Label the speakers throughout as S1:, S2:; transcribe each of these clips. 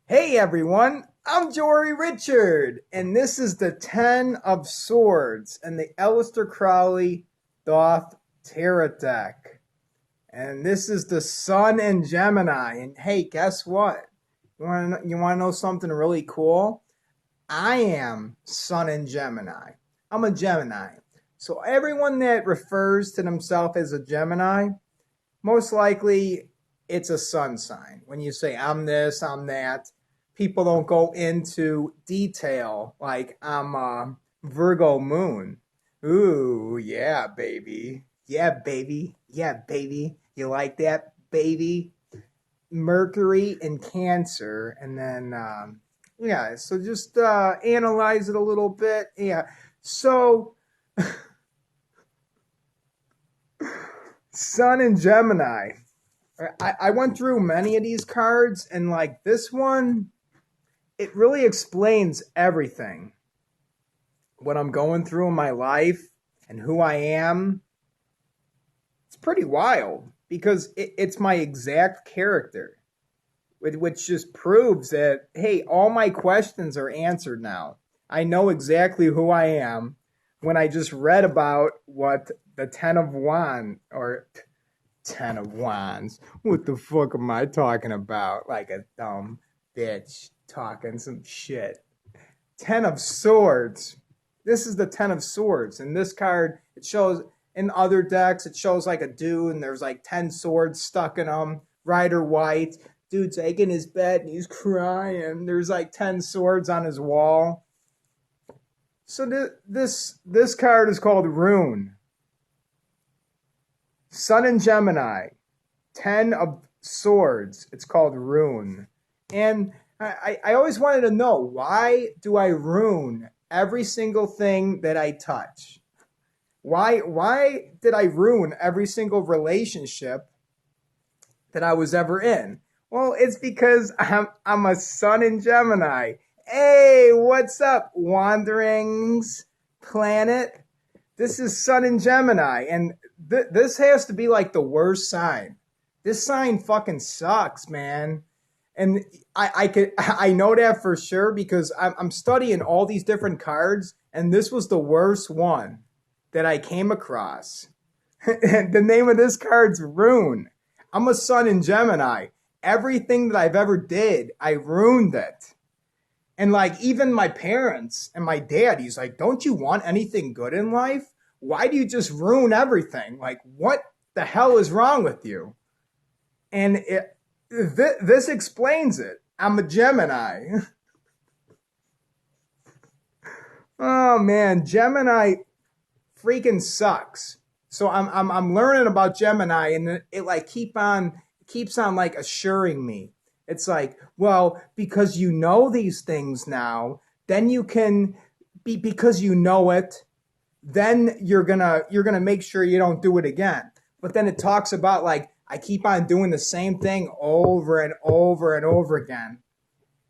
S1: Hey everyone, I'm Jory Richard, and this is the Ten of Swords and the Aleister Crowley Thoth Tarot deck. And this is the Sun in Gemini. And hey, guess what? You want to know something really cool? I am Sun in Gemini. I'm a Gemini. So everyone that refers to themselves as a Gemini, most likely it's a sun sign. When you say I'm this, I'm that, people don't go into detail like I'm a Virgo moon. Ooh, yeah, baby. Yeah, baby. Yeah, baby. You like that, baby? Mercury and Cancer. And then, yeah, so just analyze it a little bit. Yeah. So, Sun in Gemini. I went through many of these cards, and like this one, it really explains everything. What I'm going through in my life and who I am. It's pretty wild because it's my exact character, which just proves that, hey, all my questions are answered now. I know exactly who I am when I just read about what the Ten of Wands, or Ten of Wands. What the fuck am I talking about? Like a dumb bitch talking some shit. Ten of Swords. This is the Ten of Swords. And this card, it shows, in other decks, it shows like a dude and there's like 10 swords stuck in him. Rider white. Dude's like in his bed and he's crying. There's like 10 swords on his wall. So this card is called Rune. Sun in Gemini, 10 of Swords. It's called Rune. And I always wanted to know, why do I rune every single thing that I touch? Why did I ruin every single relationship that I was ever in? Well, it's because I'm a Sun in Gemini. Hey, what's up, Wanderings Planet? This is Sun in Gemini, and this has to be like the worst sign. This sign fucking sucks, man. And I know that for sure because I'm studying all these different cards, and this was the worst one that I came across. The name of this card's Rune. I'm a Sun in Gemini. Everything that I've ever did, I ruined it. And like even my parents and my dad, he's like, don't you want anything good in life? Why do you just ruin everything? Like, what the hell is wrong with you? And this explains it. I'm a Gemini. Oh man, Gemini freaking sucks. So I'm learning about Gemini, and it like keeps on like assuring me. It's like, well, because you know these things now, then you can because you know it, then you're gonna make sure you don't do it again. But then it talks about like, I keep on doing the same thing over and over and over again.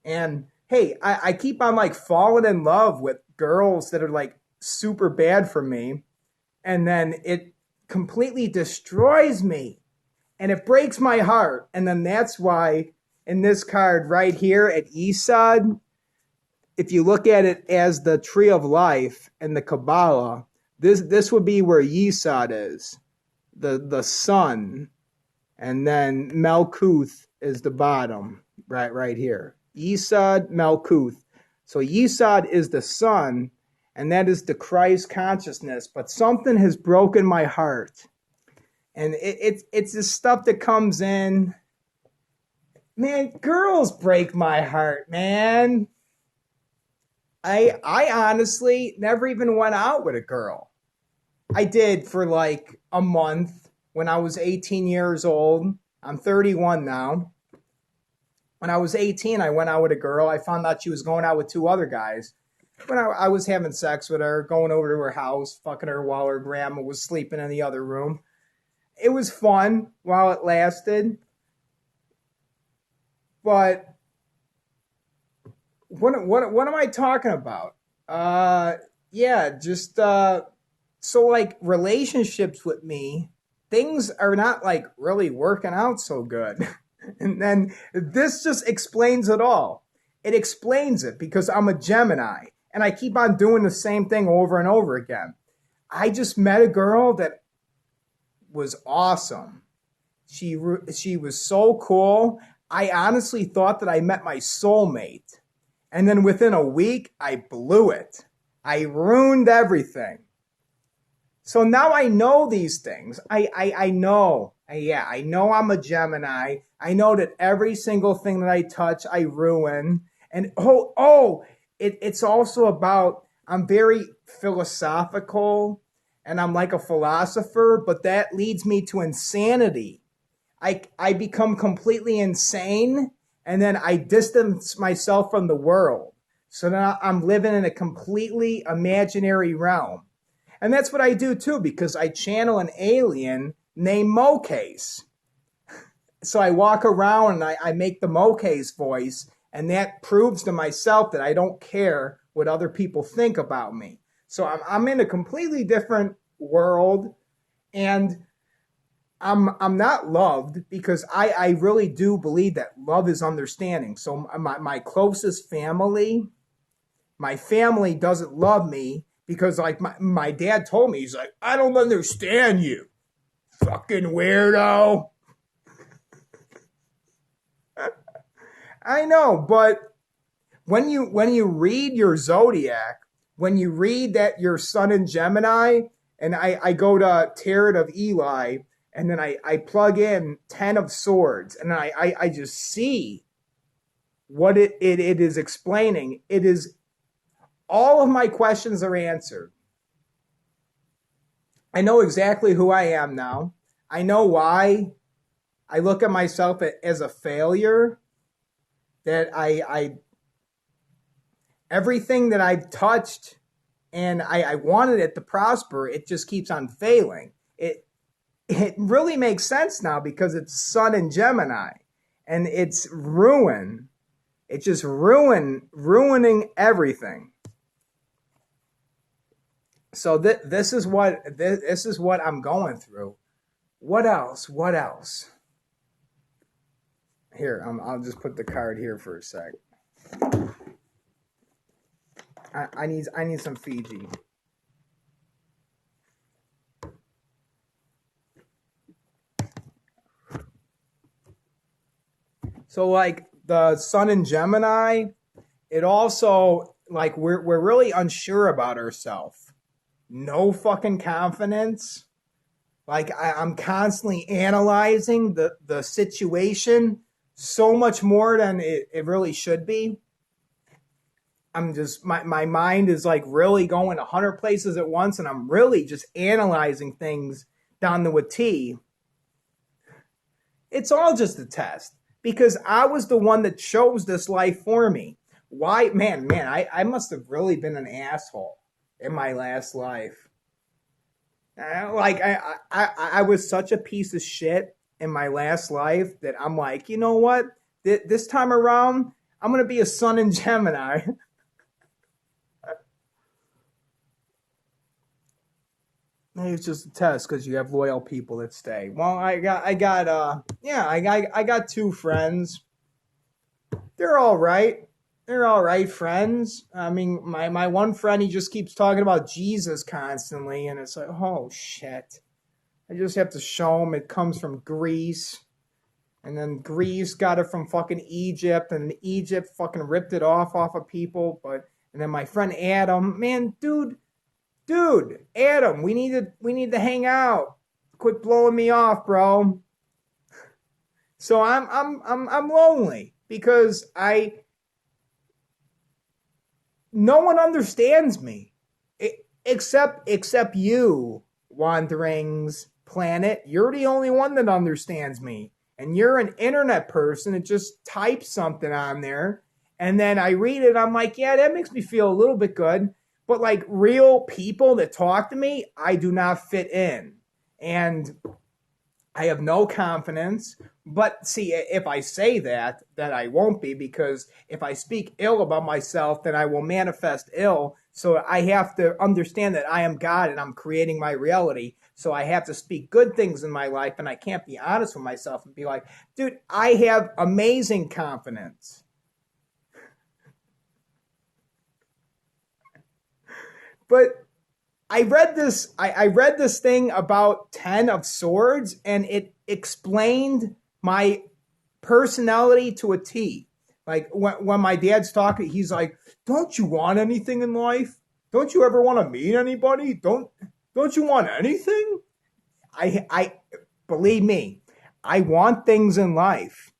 S1: And hey, I keep on like falling in love with girls that are like super bad for me. And then it completely destroys me. And it breaks my heart. And then that's why in this card right here at Yesod, if you look at it as the tree of life and the Kabbalah, this would be where Yesod is, the sun, and then Malkuth is the bottom, right here. Yesod, Malkuth. So Yesod is the sun, and that is the Christ consciousness. But something has broken my heart, and it's this stuff that comes in. Man, girls break my heart, man. I honestly never even went out with a girl. I did for like a month when I was 18 years old. I'm 31 now. When I was 18, I went out with a girl. I found out she was going out with two other guys. When I was having sex with her, going over to her house, fucking her while her grandma was sleeping in the other room. It was fun while it lasted. But what am I talking about? Yeah, just so like relationships with me, things are not like really working out so good. And then this just explains it all. it explains it because I'm a Gemini and I keep on doing the same thing over and over again. I just met a girl that was awesome. She was so cool. I honestly thought that I met my soulmate. And then within a week, I blew it. I ruined everything. So now I know these things. I know. I know I'm a Gemini. I know that every single thing that I touch, I ruin. And it's also about, I'm very philosophical and I'm like a philosopher, but that leads me to insanity. I become completely insane and then I distance myself from the world. So now I'm living in a completely imaginary realm. And that's what I do too, because I channel an alien named Mocase. So I walk around and I make the Mocase voice, and that proves to myself that I don't care what other people think about me. So I'm in a completely different world, and I'm not loved because I really do believe that love is understanding. So my closest family, my family doesn't love me because like my dad told me, he's like, I don't understand you, fucking weirdo. I know, but when you read your zodiac, when you read that your sun in Gemini, and I go to Tarot of Eli, and then I plug in 10 of Swords, and I just see what it is explaining. It is, all of my questions are answered. I know exactly who I am now. I know why I look at myself as a failure, that I everything that I've touched and I wanted it to prosper, it just keeps on failing. It really makes sense now because it's Sun in Gemini and it's ruin. It's just ruining everything. So this is what I'm going through. What else? Here, I'll just put the card here for a sec. I need some Fiji. So like the Sun in Gemini, it also like we're really unsure about ourselves. No fucking confidence. Like I'm constantly analyzing the situation so much more than it really should be. I'm just, my mind is like really going 100 places at once, and I'm really just analyzing things down to a T. It's all just a test because I was the one that chose this life for me. Why, man, I must have really been an asshole in my last life. Like I was such a piece of shit in my last life that I'm like, you know what? This time around, I'm going to be a Sun in Gemini. Maybe it's just a test because you have loyal people that stay. Well, I got two friends. They're all right. They're all right friends. I mean, my one friend, he just keeps talking about Jesus constantly, and it's like, oh shit. I just have to show him it comes from Greece. And then Greece got it from fucking Egypt, and Egypt fucking ripped it off of people. And then my friend Adam, man, dude, Adam, we need to hang out. Quit blowing me off, bro. So I'm lonely because no one understands me except you, Wanderings Planet. You're the only one that understands me. And you're an internet person that just types something on there. And then I read it. I'm like, yeah, that makes me feel a little bit good. But like real people that talk to me, I do not fit in. And I have no confidence. But see, if I say that I won't be, because if I speak ill about myself, then I will manifest ill. So I have to understand that I am God and I'm creating my reality. So I have to speak good things in my life, and I can't be honest with myself and be like, dude, I have amazing confidence. But I read this thing about 10 of swords, and it explained my personality to a T. Like when my dad's talking, he's like, "Don't you want anything in life? Don't you ever want to meet anybody? Don't you want anything?" I believe me, I want things in life.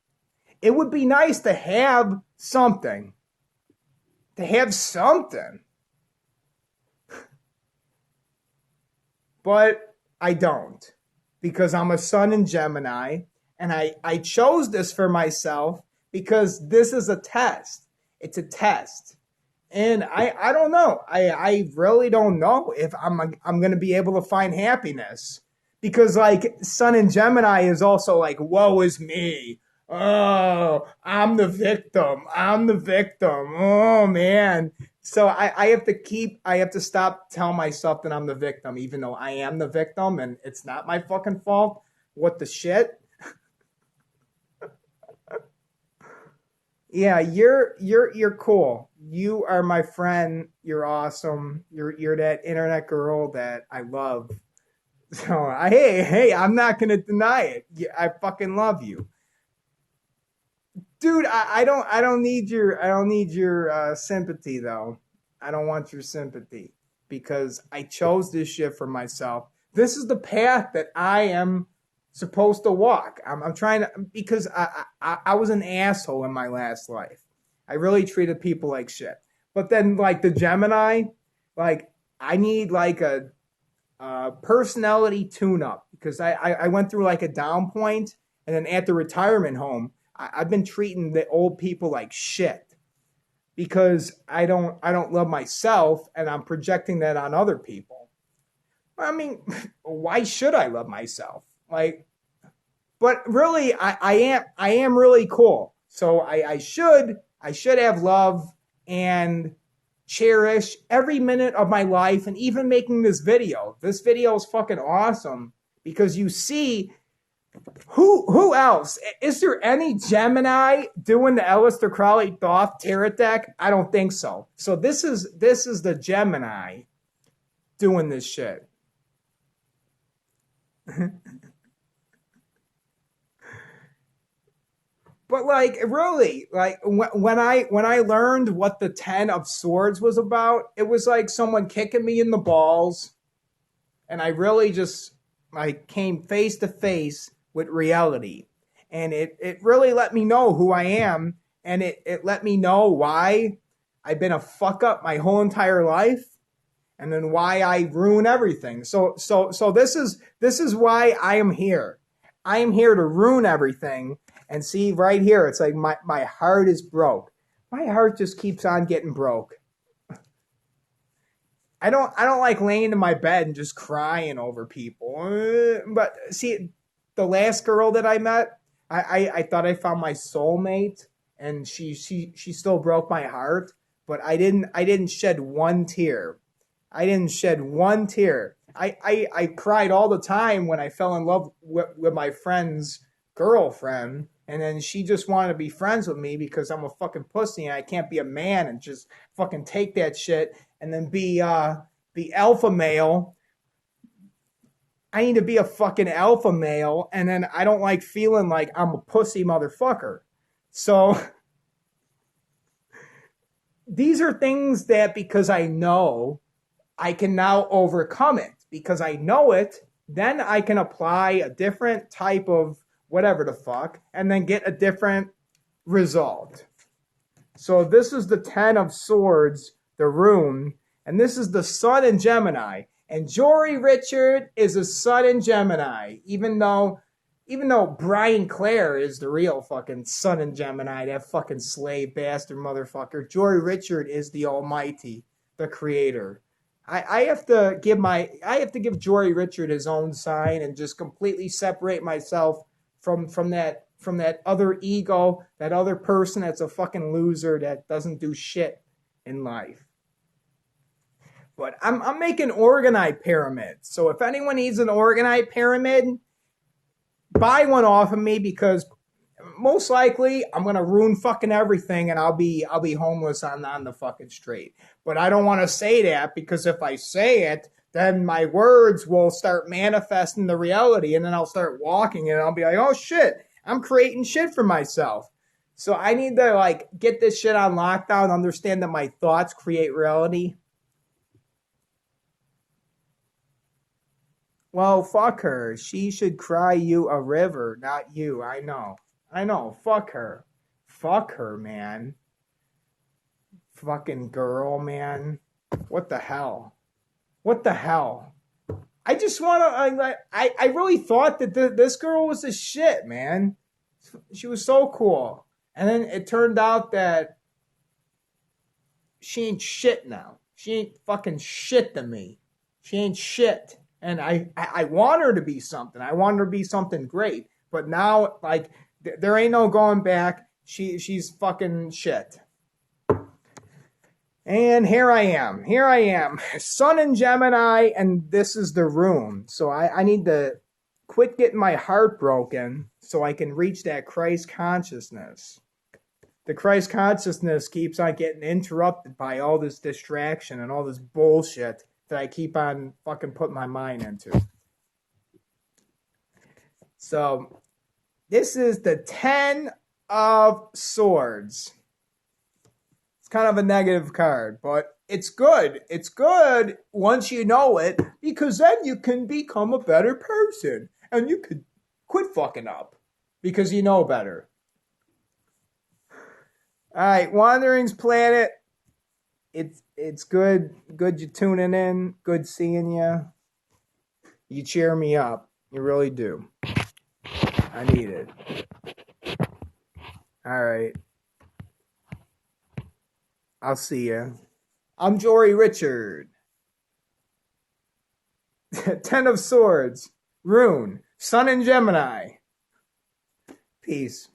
S1: It would be nice to have something. To have something. But I don't, because I'm a sun in Gemini, and I chose this for myself because this is a test. It's a test. And I don't know. I really don't know if I'm going to be able to find happiness. Because, like, sun in Gemini is also like, woe is me. Oh, I'm the victim. I'm the victim. Oh, man. So I have to stop telling myself that I'm the victim, even though I am the victim and it's not my fucking fault. What the shit? Yeah, you're cool. You are my friend. You're awesome. You're that internet girl that I love. So hey, I'm not gonna deny it. Yeah, I fucking love you, dude. I don't need your sympathy though. I don't want your sympathy because I chose this shit for myself. This is the path that I am supposed to walk. I'm trying to, because I was an asshole in my last life. I really treated people like shit. But then like the Gemini, like I need like a personality tune-up because I went through like a down point, and then at the retirement home, I've been treating the old people like shit because I don't love myself, and I'm projecting that on other people. I mean, why should I love myself? Like, but really, I am really cool. So I should have love and cherish every minute of my life, and even making this video. This video is fucking awesome because you see who else? Is there any Gemini doing the Aleister Crowley Thoth tarot deck? I don't think so. So this is the Gemini doing this shit. But like really, like when I learned what the 10 of swords was about, it was like someone kicking me in the balls, and I really just like came face to face with reality. And it really let me know who I am, and it let me know why I've been a fuck up my whole entire life, and then why I ruin everything. So this is why I am here. I am here to ruin everything. And see right here, it's like my heart is broke. My heart just keeps on getting broke. I don't like laying in my bed and just crying over people. But see, the last girl that I met, I thought I found my soulmate, and she still broke my heart. But I didn't shed one tear. I didn't shed one tear. I cried all the time when I fell in love with my friend's girlfriend, and then she just wanted to be friends with me because I'm a fucking pussy and I can't be a man and just fucking take that shit and then be alpha male. I need to be a fucking alpha male, and then I don't like feeling like I'm a pussy motherfucker. So these are things that, because I know, I can now overcome it. Because I know it, then I can apply a different type of whatever the fuck, and then get a different result. So this is the 10 of swords, the rune, and this is the sun in Gemini. And Jori Richard is a sun in Gemini, even though Brian Clare is the real fucking sun in Gemini, that fucking slave bastard motherfucker. Jori Richard is the almighty, the creator. I have to give Jori Richard his own sign and just completely separate myself from that other ego, that other person that's a fucking loser that doesn't do shit in life. But I'm making organite pyramids. So if anyone needs an organite pyramid, buy one off of me, because most likely I'm gonna ruin fucking everything, and I'll be homeless on the fucking street. But I don't want to say that, because if I say it, then my words will start manifesting the reality, and then I'll start walking, and I'll be like, oh shit, I'm creating shit for myself. So I need to like get this shit on lockdown, understand that my thoughts create reality. Well, fuck her. She should cry you a river, not you. I know. I know. Fuck her. Fuck her, man. Fucking girl, man. What the hell? What the hell? I just want to. I really thought that this girl was a shit, man. She was so cool. And then it turned out that she ain't shit now. She ain't fucking shit to me. She ain't shit. And I want her to be something. I want her to be something great. But now, like, there ain't no going back. She's fucking shit. And here I am. Here I am. Sun in Gemini, and this is the room. So I need to quit getting my heart broken so I can reach that Christ consciousness. The Christ consciousness keeps on getting interrupted by all this distraction and all this bullshit that I keep on fucking putting my mind into. So, this is the 10 of Swords. It's kind of a negative card, but it's good. It's good once you know it, because then you can become a better person. And you could quit fucking up because you know better. All right, Wanderings Planet. It's good. Good you tuning in. Good seeing you. You cheer me up. You really do. I need it. All right. I'll see you. I'm Jori Richard. 10 of Swords. Rune. Sun in Gemini. Peace.